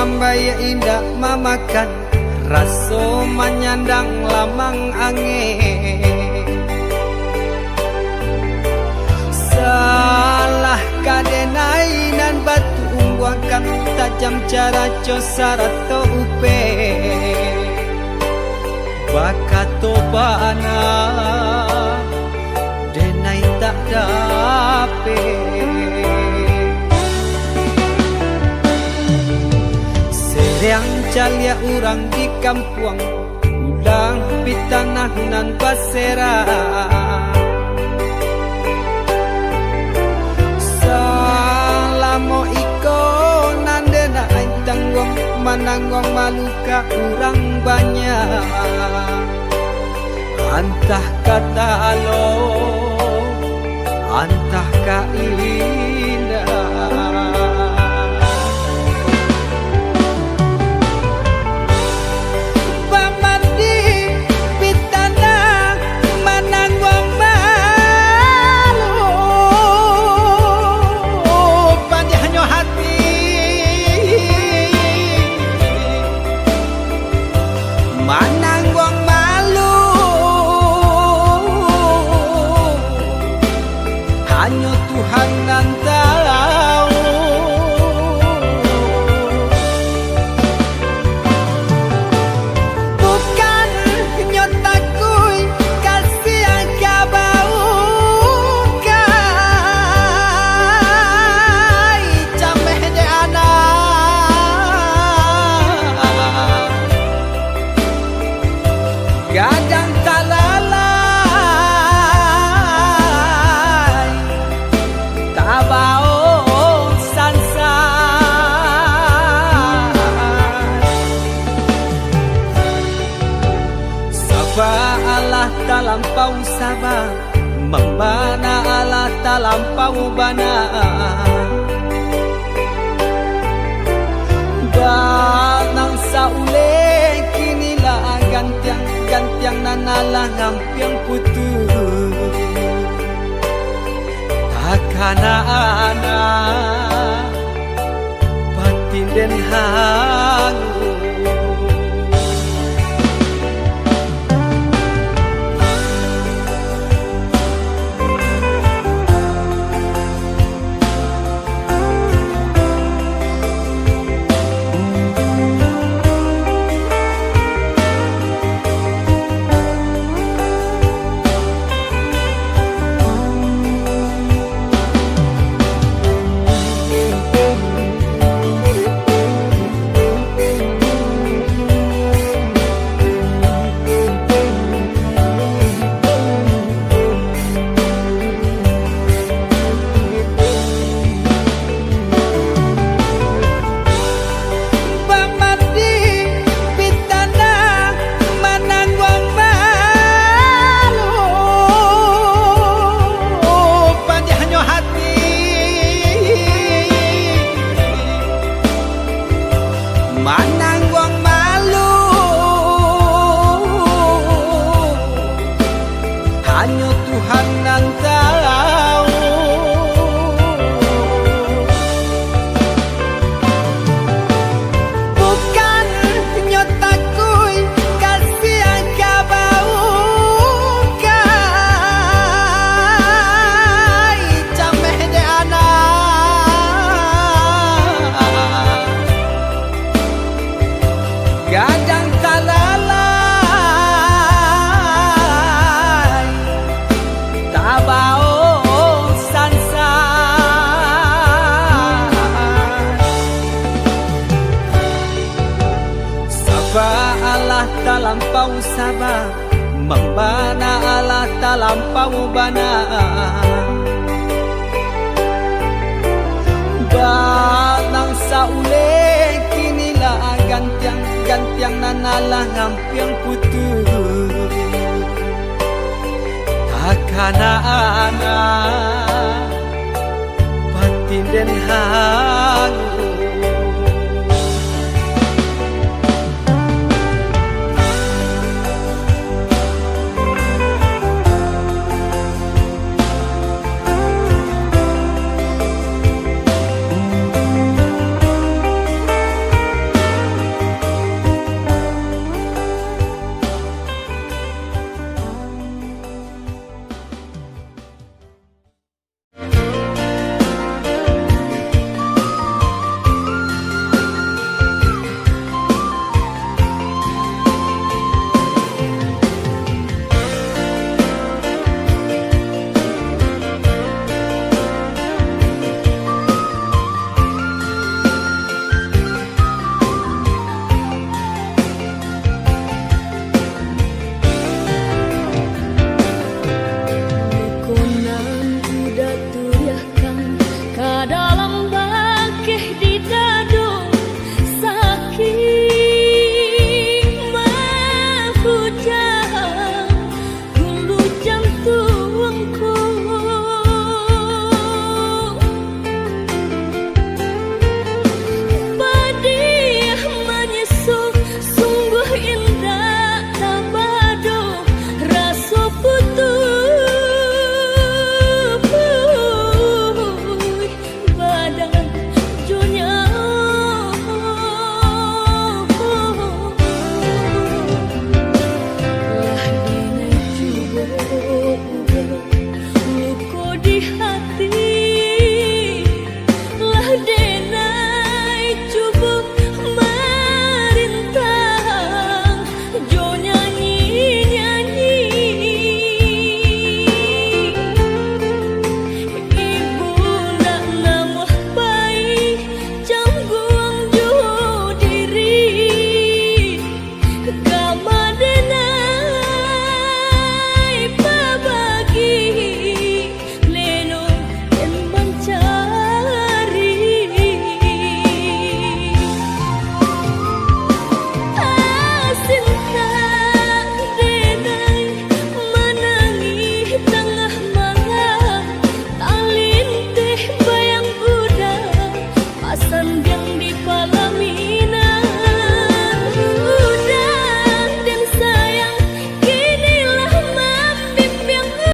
mambaya indah mamakan raso manyandang lamang angin. Salah kadenai nan batu umbuakan tajam cara cosarato upe bakato bana denai tak dape. Yang calia urang di kampung ulang pitanah nan pasera. Salamo iko nandena aing tanggung mananggong maluka urang banyak. Antah kata alo, antah ka indah. Hanya Tuhan yang tahu. Bukan nyotaku kasih yang bau kai cameh de anak gadang talala Allah talampau sabar membana Allah talampau bana danang saule kinilah gantiang nanalah ngampiang putus takana anak batin den hangu. Hanya Tuhan yang tahu. Bukan nyotaku kasih yang bau kai cameh de anak gadang talala Allah talampau sabar membana Allah talampau bana danang saule kinilah gantiang nanalah ngampiang putus takana anak batin den